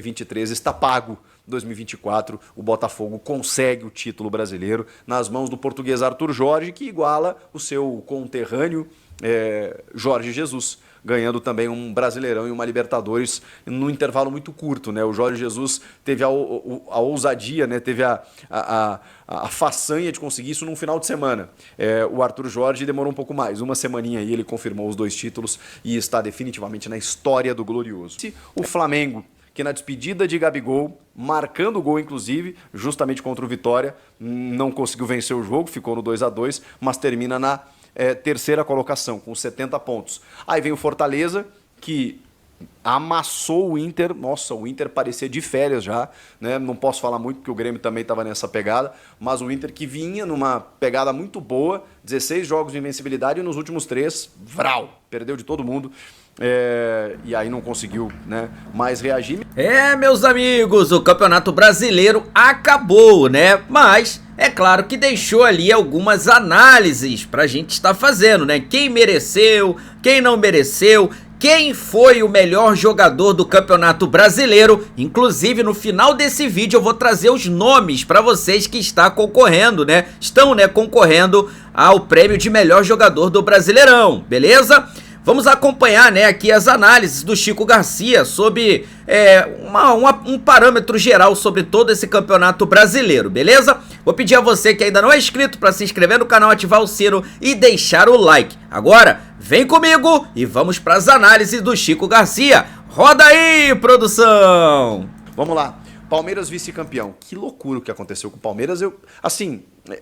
2023 está pago. 2024, o Botafogo consegue o título brasileiro nas mãos do português Arthur Jorge, que iguala o seu conterrâneo Jorge Jesus, ganhando também um Brasileirão e uma Libertadores num intervalo muito curto, né? O Jorge Jesus teve a ousadia, né? Teve a façanha de conseguir isso num final de semana. O Arthur Jorge demorou um pouco mais, uma semaninha aí ele confirmou os 2 títulos e está definitivamente na história do Glorioso. O Flamengo, que na despedida de Gabigol, marcando o gol inclusive, justamente contra o Vitória, não conseguiu vencer o jogo, ficou no 2-2, mas termina na terceira colocação, com 70 pontos. Aí vem o Fortaleza, que amassou o Inter. Nossa, o Inter parecia de férias já, né? Não posso falar muito porque o Grêmio também estava nessa pegada, mas o Inter que vinha numa pegada muito boa, 16 jogos de invencibilidade e nos últimos 3, vral, perdeu de todo mundo. E aí não conseguiu, né, mais reagir. Meus amigos, o Campeonato Brasileiro acabou, né? Mas é claro que deixou ali algumas análises pra gente estar fazendo, né? Quem mereceu, quem não mereceu, quem foi o melhor jogador do Campeonato Brasileiro. Inclusive no final desse vídeo eu vou trazer os nomes pra vocês que estão concorrendo, né? Concorrendo ao prêmio de melhor jogador do Brasileirão, beleza? Vamos acompanhar, né, aqui as análises do Chico Garcia sobre um parâmetro geral sobre todo esse campeonato brasileiro, beleza? Vou pedir a você que ainda não é inscrito para se inscrever no canal, ativar o sino e deixar o like. Agora, vem comigo e vamos para as análises do Chico Garcia. Roda aí, produção! Vamos lá. Palmeiras vice-campeão. Que loucura o que aconteceu com o Palmeiras.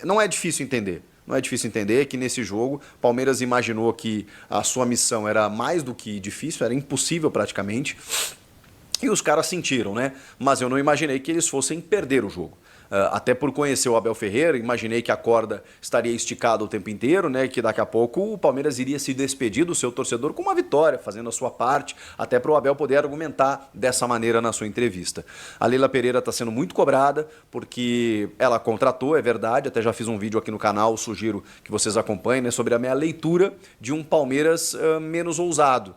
Não é difícil entender. Não é difícil entender que nesse jogo Palmeiras imaginou que a sua missão era mais do que difícil, era impossível praticamente, e os caras sentiram, né? Mas eu não imaginei que eles fossem perder o jogo. Até por conhecer o Abel Ferreira, imaginei que a corda estaria esticada o tempo inteiro, né? Que daqui a pouco o Palmeiras iria se despedir do seu torcedor com uma vitória, fazendo a sua parte, até para o Abel poder argumentar dessa maneira na sua entrevista. A Leila Pereira está sendo muito cobrada, porque ela contratou, é verdade, até já fiz um vídeo aqui no canal, sugiro que vocês acompanhem, né, sobre a minha leitura de um Palmeiras menos ousado.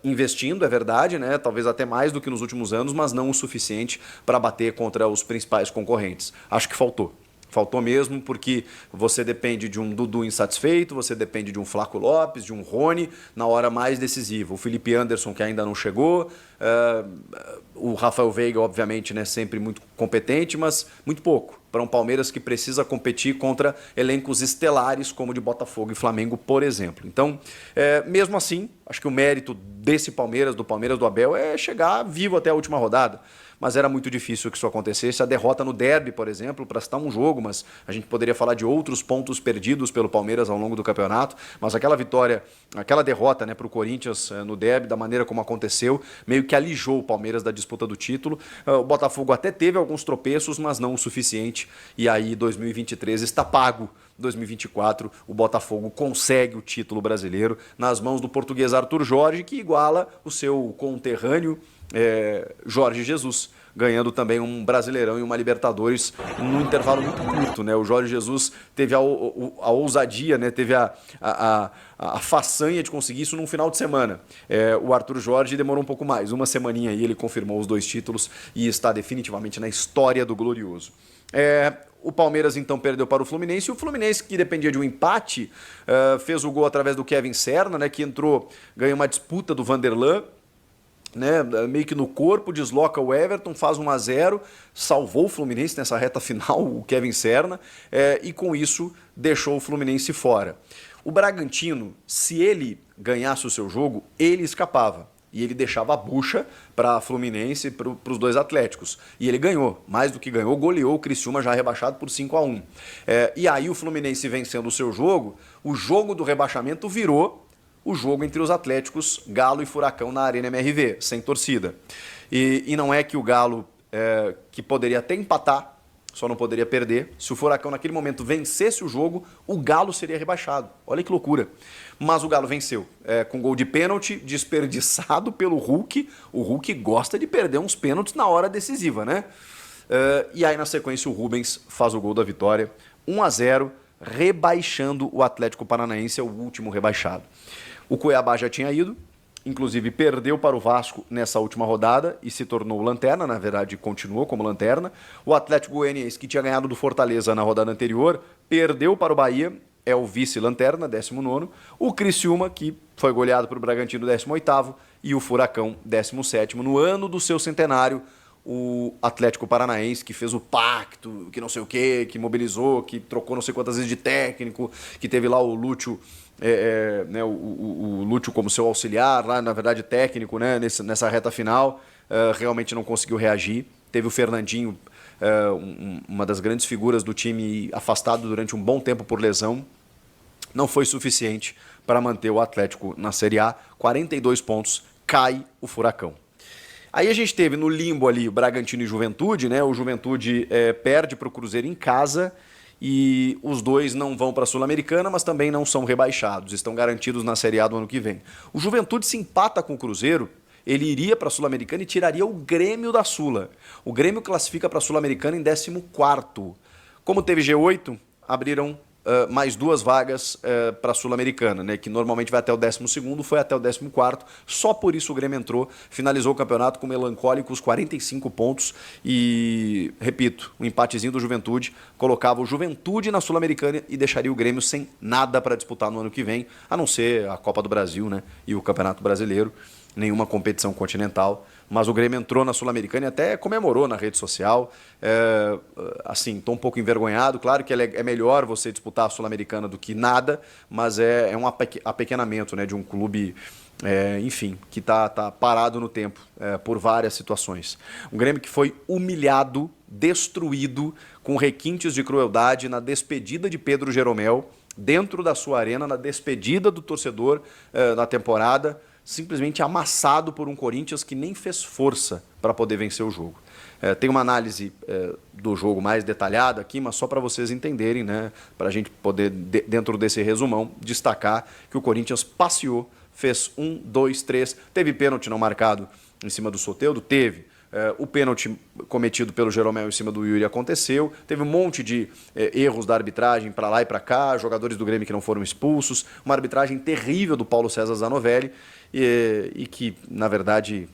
Investindo, é verdade, né? Talvez até mais do que nos últimos anos, mas não o suficiente para bater contra os principais concorrentes. Acho que faltou. Faltou mesmo, porque você depende de um Dudu insatisfeito, você depende de um Flaco Lopes, de um Rony, na hora mais decisiva. O Felipe Anderson, que ainda não chegou, o Rafael Veiga, obviamente, né, sempre muito competente, mas muito pouco para um Palmeiras que precisa competir contra elencos estelares como o de Botafogo e Flamengo, por exemplo. Então, mesmo assim, acho que o mérito desse Palmeiras, do Abel, é chegar vivo até a última rodada. Mas era muito difícil que isso acontecesse. A derrota no derby, por exemplo, para citar um jogo, mas a gente poderia falar de outros pontos perdidos pelo Palmeiras ao longo do campeonato, mas aquela vitória, aquela derrota, né, para o Corinthians no derby, da maneira como aconteceu, meio que alijou o Palmeiras da disputa do título. O Botafogo até teve alguns tropeços, mas não o suficiente, e aí 2023 está pago. 2024, o Botafogo consegue o título brasileiro nas mãos do português Arthur Jorge, que iguala o seu conterrâneo Jorge Jesus, ganhando também um Brasileirão e uma Libertadores num intervalo muito curto, né? O Jorge Jesus teve a ousadia, né? Teve a façanha de conseguir isso num final de semana. O Arthur Jorge demorou um pouco mais, uma semaninha aí ele confirmou os 2 títulos e está definitivamente na história do Glorioso. O Palmeiras então perdeu para o Fluminense, e o Fluminense, que dependia de um empate, fez o gol através do Kevin Serna, né? Que entrou, ganhou uma disputa do Vanderlan, né, meio que no corpo, desloca o Everton, faz 1-0, salvou o Fluminense nessa reta final, o Kevin Serna, e com isso deixou o Fluminense fora. O Bragantino, se ele ganhasse o seu jogo, ele escapava. E ele deixava a bucha para Fluminense e para os 2 Atléticos. E ele ganhou, mais do que ganhou, goleou o Criciúma já rebaixado por 5-1. E aí o Fluminense vencendo o seu jogo, o jogo do rebaixamento virou o jogo entre os Atléticos, Galo e Furacão na Arena MRV, sem torcida. E não é que o Galo, que poderia até empatar, só não poderia perder. Se o Furacão naquele momento vencesse o jogo, o Galo seria rebaixado. Olha que loucura. Mas o Galo venceu, com gol de pênalti desperdiçado pelo Hulk. O Hulk gosta de perder uns pênaltis na hora decisiva, né? E aí na sequência o Rubens faz o gol da vitória, 1-0, rebaixando o Atlético Paranaense, é o último rebaixado. O Cuiabá já tinha ido, inclusive perdeu para o Vasco nessa última rodada e se tornou lanterna, na verdade continuou como lanterna. O Atlético Goianiense, que tinha ganhado do Fortaleza na rodada anterior, perdeu para o Bahia, é o vice-lanterna, 19º. O Criciúma, que foi goleado para o Bragantino, 18º, e o Furacão, 17º. No ano do seu centenário, o Atlético Paranaense, que fez o pacto, que não sei o quê, que mobilizou, que trocou não sei quantas vezes de técnico, que teve lá o Lúcio, né, o Lúcio como seu auxiliar, lá na verdade técnico, né, nessa reta final, realmente não conseguiu reagir. Teve o Fernandinho, uma das grandes figuras do time, afastado durante um bom tempo por lesão. Não foi suficiente para manter o Atlético na Série A. 42 pontos, cai o Furacão. Aí a gente teve no limbo ali o Bragantino e Juventude, né? O Juventude perde para o Cruzeiro em casa e os dois não vão para a Sul-Americana, mas também não são rebaixados, estão garantidos na Série A do ano que vem. O Juventude se empata com o Cruzeiro, ele iria para a Sul-Americana e tiraria o Grêmio da Sula. O Grêmio classifica para a Sul-Americana em 14º. Como teve G8, abriram mais 2 vagas para a Sul-Americana, né, que normalmente vai até o 12º, foi até o 14º, só por isso o Grêmio entrou, finalizou o campeonato com melancólicos 45 pontos e, repito, o empatezinho do Juventude colocava o Juventude na Sul-Americana e deixaria o Grêmio sem nada para disputar no ano que vem, a não ser a Copa do Brasil, né, e o Campeonato Brasileiro, nenhuma competição continental, mas o Grêmio entrou na Sul-Americana e até comemorou na rede social. Assim, estou um pouco envergonhado, claro que é melhor você disputar a Sul-Americana do que nada, mas é um apequenamento, né, de um clube, enfim, que tá parado no tempo por várias situações. Um Grêmio que foi humilhado, destruído, com requintes de crueldade na despedida de Pedro Jeromel, dentro da sua arena, na despedida do torcedor na temporada, simplesmente amassado por um Corinthians que nem fez força para poder vencer o jogo. Tem uma análise do jogo mais detalhada aqui, mas só para vocês entenderem, né, para a gente poder, dentro desse resumão, destacar que o Corinthians passeou, fez 1, 2, 3, teve pênalti não marcado em cima do Soteldo, teve. O pênalti cometido pelo Jeromel em cima do Yuri aconteceu, teve um monte de erros da arbitragem para lá e para cá, jogadores do Grêmio que não foram expulsos, uma arbitragem terrível do Paulo César Zanovelli e que, na verdade,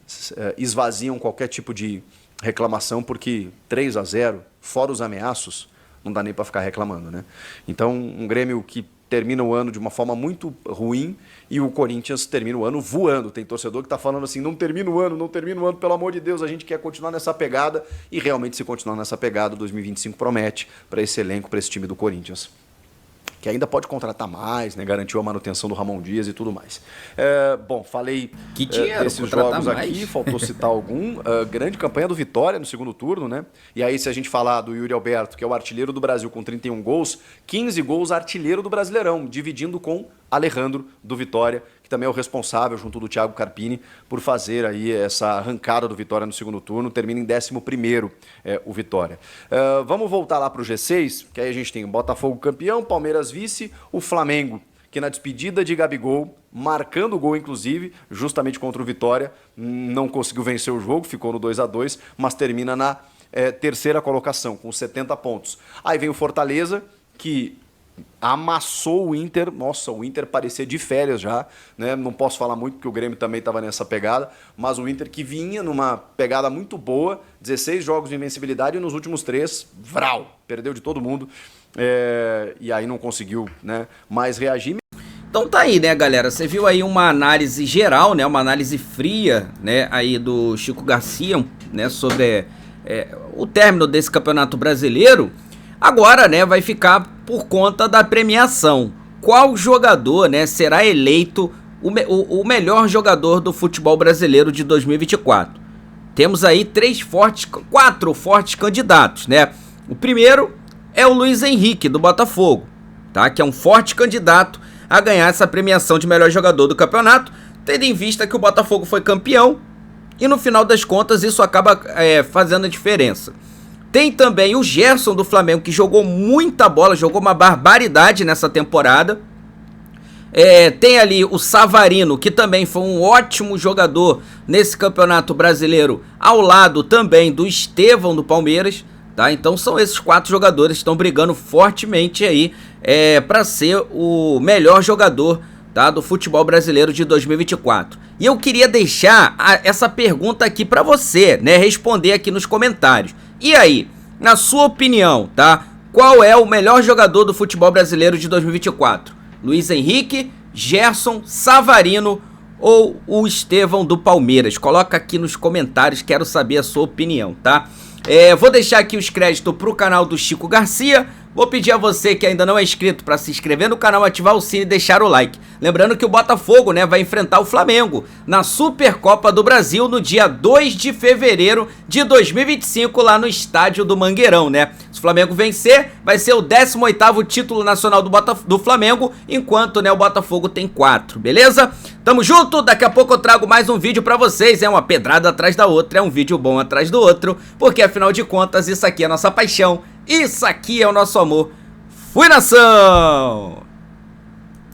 esvaziam qualquer tipo de reclamação, porque 3-0, fora os ameaços, não dá nem para ficar reclamando, né? Então, um Grêmio que termina o ano de uma forma muito ruim e o Corinthians termina o ano voando. Tem torcedor que está falando assim, não termina o ano, pelo amor de Deus, a gente quer continuar nessa pegada, e realmente, se continuar nessa pegada, 2025 promete para esse elenco, para esse time do Corinthians, que ainda pode contratar mais, né? Garantiu a manutenção do Ramon Dias e tudo mais. Bom, falei desses jogos aqui, faltou citar algum. Grande campanha do Vitória no segundo turno, né? E aí, se a gente falar do Yuri Alberto, que é o artilheiro do Brasil com 31 gols, 15 gols artilheiro do Brasileirão, dividindo com Alejandro do Vitória, que também é o responsável, junto do Thiago Carpini, por fazer aí essa arrancada do Vitória no segundo turno. Termina em 11º o Vitória. Vamos voltar lá para o G6, que aí a gente tem o Botafogo campeão, Palmeiras vice, o Flamengo, que na despedida de Gabigol, marcando o gol inclusive, justamente contra o Vitória, não conseguiu vencer o jogo, ficou no 2-2, mas termina na terceira colocação, com 70 pontos. Aí vem o Fortaleza, que amassou o Inter. Nossa, o Inter parecia de férias já, né? Não posso falar muito porque o Grêmio também estava nessa pegada, mas o Inter que vinha numa pegada muito boa, 16 jogos de invencibilidade e nos últimos 3, vral, perdeu de todo mundo, e aí não conseguiu, né, mais reagir. Então tá aí, né, galera? Você viu aí uma análise geral, né, uma análise fria, né, aí do Chico Garcia, né, sobre o término desse Campeonato Brasileiro. Agora, né, vai ficar por conta da premiação. Qual jogador, né, será eleito o melhor jogador do futebol brasileiro de 2024? Temos aí 4 fortes candidatos, né? O primeiro é o Luiz Henrique, do Botafogo, tá? Que é um forte candidato a ganhar essa premiação de melhor jogador do campeonato, tendo em vista que o Botafogo foi campeão e no final das contas isso acaba fazendo a diferença. Tem também o Gerson do Flamengo, que jogou muita bola, jogou uma barbaridade nessa temporada. Tem ali o Savarino, que também foi um ótimo jogador nesse Campeonato Brasileiro, ao lado também do Estevão do Palmeiras, tá? Então são esses 4 jogadores que estão brigando fortemente aí para ser o melhor jogador tá, do futebol brasileiro de 2024. E eu queria deixar essa pergunta aqui pra você, né, responder aqui nos comentários. E aí, na sua opinião, tá, qual é o melhor jogador do futebol brasileiro de 2024? Luiz Henrique, Gerson, Savarino ou o Estevão do Palmeiras? Coloca aqui nos comentários, quero saber a sua opinião, tá? Vou deixar aqui os créditos pro canal do Chico Garcia. Vou pedir a você que ainda não é inscrito para se inscrever no canal, ativar o sino e deixar o like. Lembrando que o Botafogo, né, vai enfrentar o Flamengo na Supercopa do Brasil no dia 2 de fevereiro de 2025 lá no estádio do Mangueirão, né? Se o Flamengo vencer, vai ser o 18º título nacional do Flamengo, enquanto, né, o Botafogo tem 4, beleza? Tamo junto, daqui a pouco eu trago mais um vídeo pra vocês, é uma pedrada atrás da outra, é um vídeo bom atrás do outro, porque afinal de contas isso aqui é a nossa paixão. Isso aqui é o nosso amor. Fui, nação!